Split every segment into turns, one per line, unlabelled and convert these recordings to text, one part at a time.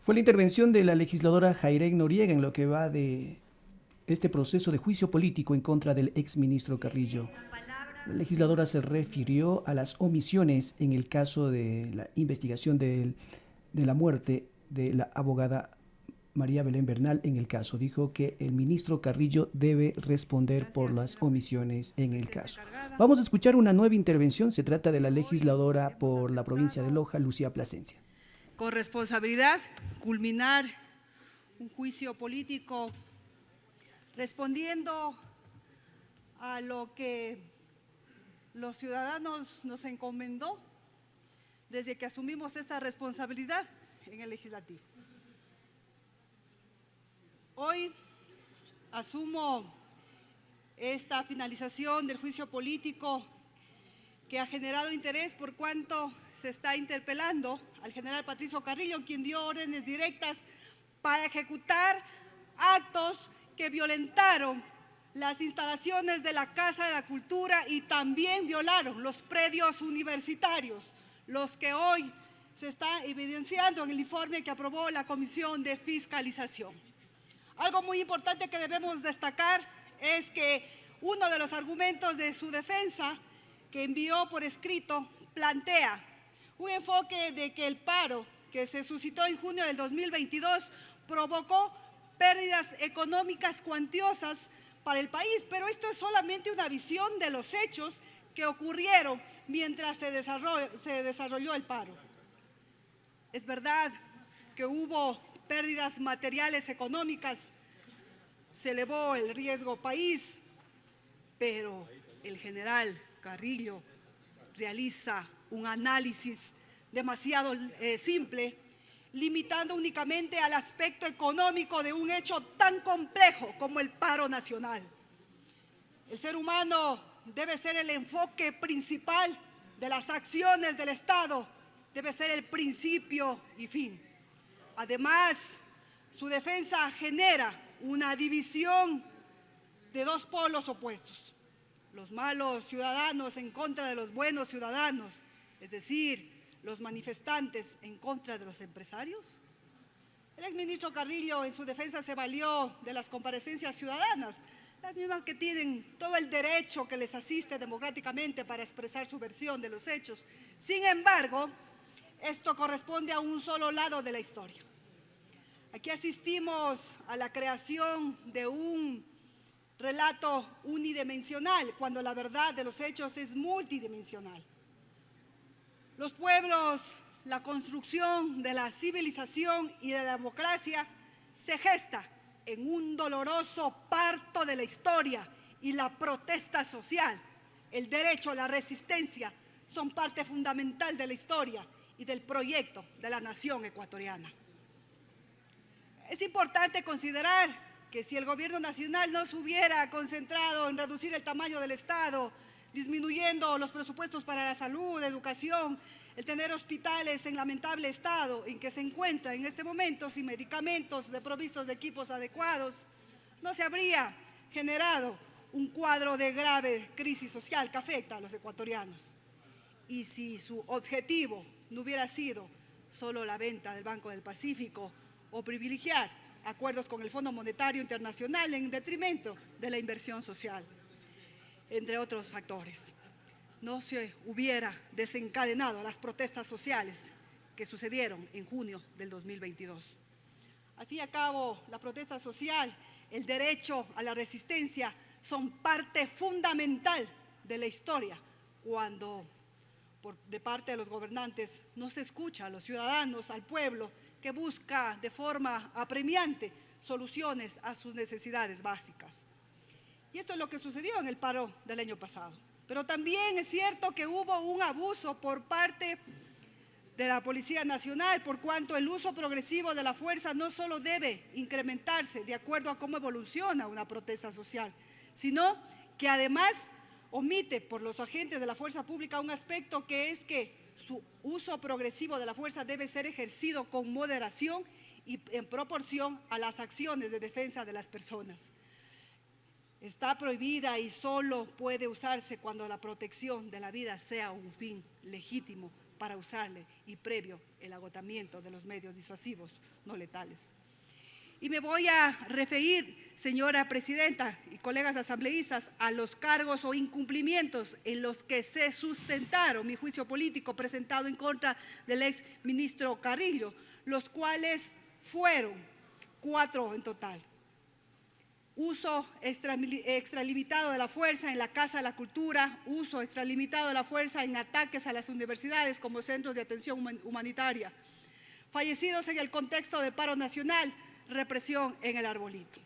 Fue la intervención de la legisladora Jairén Noriega en lo que va de este proceso de juicio político en contra del exministro Carrillo. La legisladora se refirió a las omisiones en el caso de la investigación de la muerte de la abogada María Belén Bernal en el caso. Dijo que el ministro Carrillo debe responder por las omisiones en el caso. Vamos a escuchar una nueva intervención. Se trata de la legisladora por la provincia de Loja, Lucía Plasencia.
Con responsabilidad, culminar un juicio político respondiendo a lo que los ciudadanos nos encomendó desde que asumimos esta responsabilidad en el Legislativo. Hoy asumo esta finalización del juicio político que ha generado interés por cuanto se está interpelando al general Patricio Carrillo, quien dio órdenes directas para ejecutar actos que violentaron las instalaciones de la Casa de la Cultura y también violaron los predios universitarios, los que hoy se está evidenciando en el informe que aprobó la Comisión de Fiscalización. Algo muy importante que debemos destacar es que uno de los argumentos de su defensa que envió por escrito plantea un enfoque de que el paro que se suscitó en junio del 2022 provocó pérdidas económicas cuantiosas para el país, pero esto es solamente una visión de los hechos que ocurrieron mientras se desarrolló el paro. Es verdad que hubo pérdidas materiales económicas, se elevó el riesgo país, pero el general Carrillo realiza un análisis demasiado simple, limitando únicamente al aspecto económico de un hecho tan complejo como el paro nacional. El ser humano debe ser el enfoque principal de las acciones del Estado, debe ser el principio y fin. Además, su defensa genera una división de dos polos opuestos. Los malos ciudadanos en contra de los buenos ciudadanos, es decir, los manifestantes en contra de los empresarios. El exministro Carrillo en su defensa se valió de las comparecencias ciudadanas, las mismas que tienen todo el derecho que les asiste democráticamente para expresar su versión de los hechos. Sin embargo, esto corresponde a un solo lado de la historia. Aquí asistimos a la creación de un relato unidimensional, cuando la verdad de los hechos es multidimensional. Los pueblos, la construcción de la civilización y de la democracia se gesta en un doloroso parto de la historia, y la protesta social, el derecho a la resistencia son parte fundamental de la historia y del proyecto de la nación ecuatoriana. Es importante considerar que si el gobierno nacional no se hubiera concentrado en reducir el tamaño del Estado, disminuyendo los presupuestos para la salud, educación, el tener hospitales en lamentable estado en que se encuentra en este momento, sin medicamentos, desprovistos de equipos adecuados, no se habría generado un cuadro de grave crisis social que afecta a los ecuatorianos. Y si su objetivo no hubiera sido solo la venta del Banco del Pacífico o privilegiar acuerdos con el Fondo Monetario Internacional en detrimento de la inversión social, entre otros factores, no se hubiera desencadenado las protestas sociales que sucedieron en junio del 2022. Al fin y al cabo, la protesta social, el derecho a la resistencia son parte fundamental de la historia cuando de parte de los gobernantes no se escucha a los ciudadanos, al pueblo, que busca de forma apremiante soluciones a sus necesidades básicas. Y esto es lo que sucedió en el paro del año pasado. Pero también es cierto que hubo un abuso por parte de la Policía Nacional, por cuanto el uso progresivo de la fuerza no solo debe incrementarse de acuerdo a cómo evoluciona una protesta social, sino que además omite por los agentes de la fuerza pública un aspecto, que es que su uso progresivo de la fuerza debe ser ejercido con moderación y en proporción a las acciones de defensa de las personas. Está prohibida y solo puede usarse cuando la protección de la vida sea un fin legítimo para usarle y previo el agotamiento de los medios disuasivos no letales. Y me voy a referir, señora presidenta y colegas asambleístas, a los cargos o incumplimientos en los que se sustentaron mi juicio político presentado en contra del ex ministro Carrillo, los cuales fueron 4 en total. Uso extralimitado de la fuerza en la Casa de la Cultura, uso extralimitado de la fuerza en ataques a las universidades como centros de atención humanitaria, fallecidos en el contexto del paro nacional, represión en el Arbolito.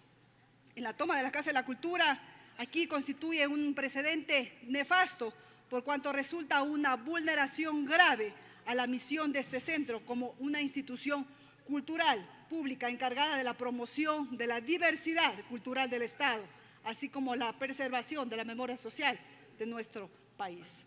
En la toma de la Casa de la Cultura, aquí constituye un precedente nefasto por cuanto resulta una vulneración grave a la misión de este centro como una institución cultural pública encargada de la promoción de la diversidad cultural del Estado, así como la preservación de la memoria social de nuestro país.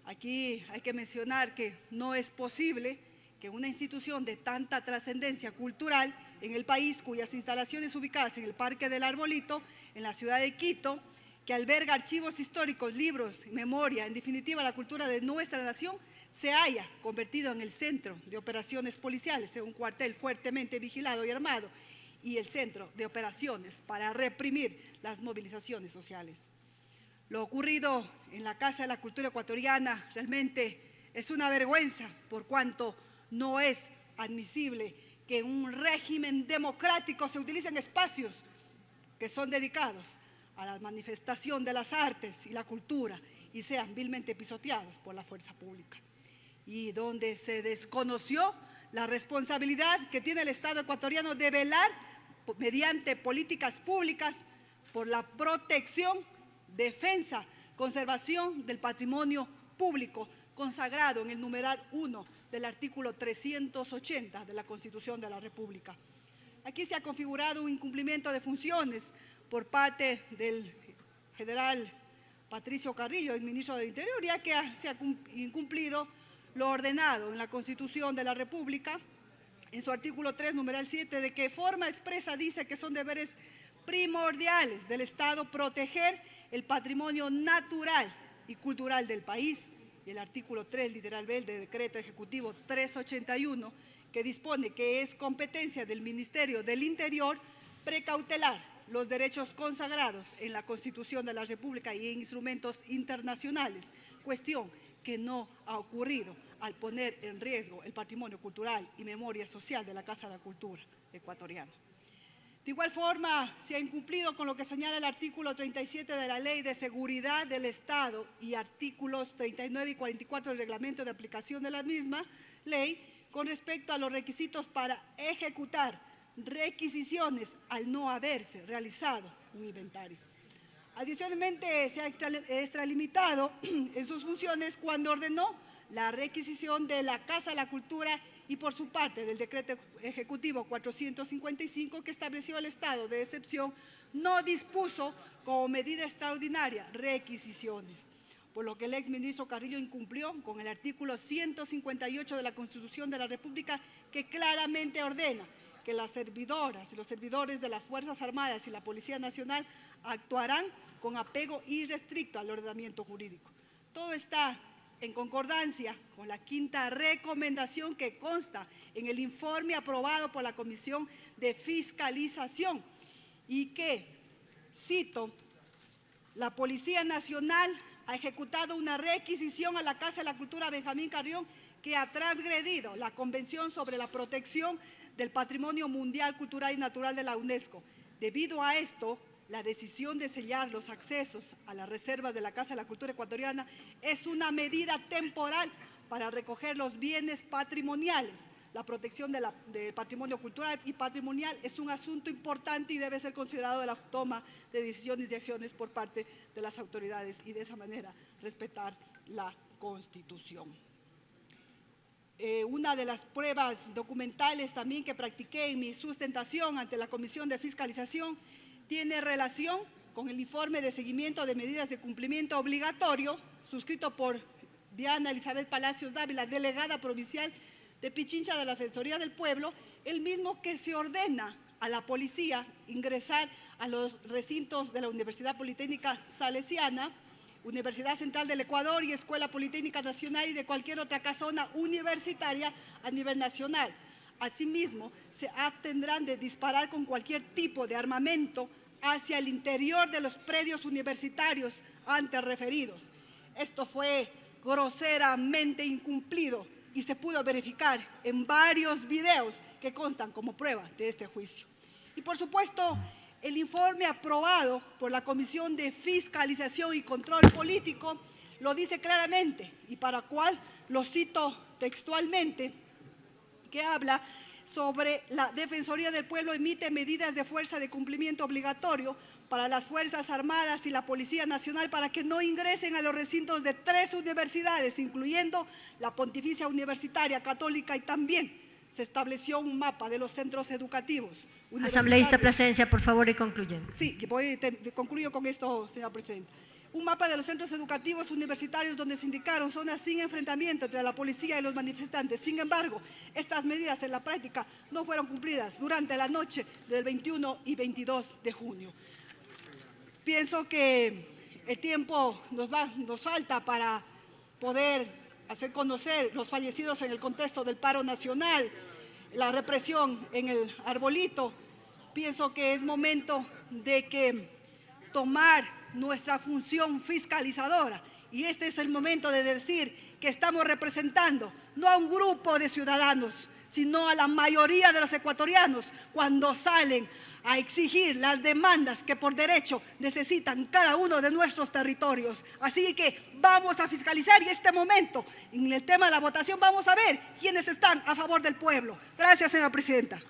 Aquí hay que mencionar que no es posible que una institución de tanta trascendencia cultural en el país, cuyas instalaciones ubicadas en el Parque del Arbolito, en la ciudad de Quito, que alberga archivos históricos, libros, memoria, en definitiva la cultura de nuestra nación, se haya convertido en el centro de operaciones policiales, en un cuartel fuertemente vigilado y armado, y el centro de operaciones para reprimir las movilizaciones sociales. Lo ocurrido en la Casa de la Cultura ecuatoriana realmente es una vergüenza, por cuanto no es admisible que en un régimen democrático se utilicen espacios que son dedicados a la manifestación de las artes y la cultura y sean vilmente pisoteados por la fuerza pública. Y donde se desconoció la responsabilidad que tiene el Estado ecuatoriano de velar mediante políticas públicas por la protección, defensa, conservación del patrimonio público consagrado en el numeral 1 del artículo 380 de la Constitución de la República. Aquí se ha configurado un incumplimiento de funciones por parte del general Patricio Carrillo, el ministro del Interior, ya que se ha incumplido lo ordenado en la Constitución de la República, en su artículo 3, numeral 7, de que forma expresa dice que son deberes primordiales del Estado proteger el patrimonio natural y cultural del país, y el artículo 3, literal B, del Decreto Ejecutivo 381, que dispone que es competencia del Ministerio del Interior precautelar los derechos consagrados en la Constitución de la República y en instrumentos internacionales, cuestión que no ha ocurrido al poner en riesgo el patrimonio cultural y memoria social de la Casa de la Cultura ecuatoriana. De igual forma, se ha incumplido con lo que señala el artículo 37 de la Ley de Seguridad del Estado y artículos 39 y 44 del reglamento de aplicación de la misma ley con respecto a los requisitos para ejecutar requisiciones al no haberse realizado un inventario. Adicionalmente, se ha extralimitado en sus funciones cuando ordenó la requisición de la Casa de la Cultura y por su parte del Decreto Ejecutivo 455 que estableció el estado de excepción, no dispuso como medida extraordinaria requisiciones, por lo que el exministro Carrillo incumplió con el artículo 158 de la Constitución de la República que claramente ordena que las servidoras y los servidores de las Fuerzas Armadas y la Policía Nacional actuarán con apego irrestricto al ordenamiento jurídico. Todo está en concordancia con la quinta recomendación que consta en el informe aprobado por la Comisión de Fiscalización y que, cito, la Policía Nacional ha ejecutado una requisición a la Casa de la Cultura Benjamín Carrión que ha transgredido la Convención sobre la Protección del Patrimonio Mundial, Cultural y Natural de la UNESCO. Debido a esto, la decisión de sellar los accesos a las reservas de la Casa de la Cultura ecuatoriana es una medida temporal para recoger los bienes patrimoniales. La protección del patrimonio cultural y patrimonial es un asunto importante y debe ser considerado de la toma de decisiones y acciones por parte de las autoridades y de esa manera respetar la Constitución. Una de las pruebas documentales también que practiqué en mi sustentación ante la Comisión de Fiscalización tiene relación con el informe de seguimiento de medidas de cumplimiento obligatorio suscrito por Diana Elizabeth Palacios Dávila, delegada provincial de Pichincha de la Defensoría del Pueblo, el mismo que se ordena a la policía ingresar a los recintos de la Universidad Politécnica Salesiana, Universidad Central del Ecuador y Escuela Politécnica Nacional y de cualquier otra casona universitaria a nivel nacional. Asimismo, se abstendrán de disparar con cualquier tipo de armamento hacia el interior de los predios universitarios antes referidos. Esto fue groseramente incumplido y se pudo verificar en varios videos que constan como prueba de este juicio. Y por supuesto, el informe aprobado por la Comisión de Fiscalización y Control Político lo dice claramente, y para cual lo cito textualmente, que habla sobre la Defensoría del Pueblo emite medidas de fuerza de cumplimiento obligatorio para las Fuerzas Armadas y la Policía Nacional para que no ingresen a los recintos de 3 universidades, incluyendo la Pontificia Universitaria Católica, y también se estableció un mapa de los centros educativos.
Asambleísta Plasencia, por favor, y concluyen.
Sí, concluyo con esto, señora presidenta. Un mapa de los centros educativos universitarios donde se indicaron zonas sin enfrentamiento entre la policía y los manifestantes. Sin embargo, estas medidas en la práctica no fueron cumplidas durante la noche del 21 y 22 de junio. Pienso que el tiempo nos falta para poder hacer conocer los fallecidos en el contexto del paro nacional, la represión en el Arbolito. Pienso que es momento de que tomar nuestra función fiscalizadora, y este es el momento de decir que estamos representando no a un grupo de ciudadanos, sino a la mayoría de los ecuatorianos cuando salen a exigir las demandas que por derecho necesitan cada uno de nuestros territorios. Así que vamos a fiscalizar, y en este momento, en el tema de la votación, vamos a ver quiénes están a favor del pueblo. Gracias, señora presidenta.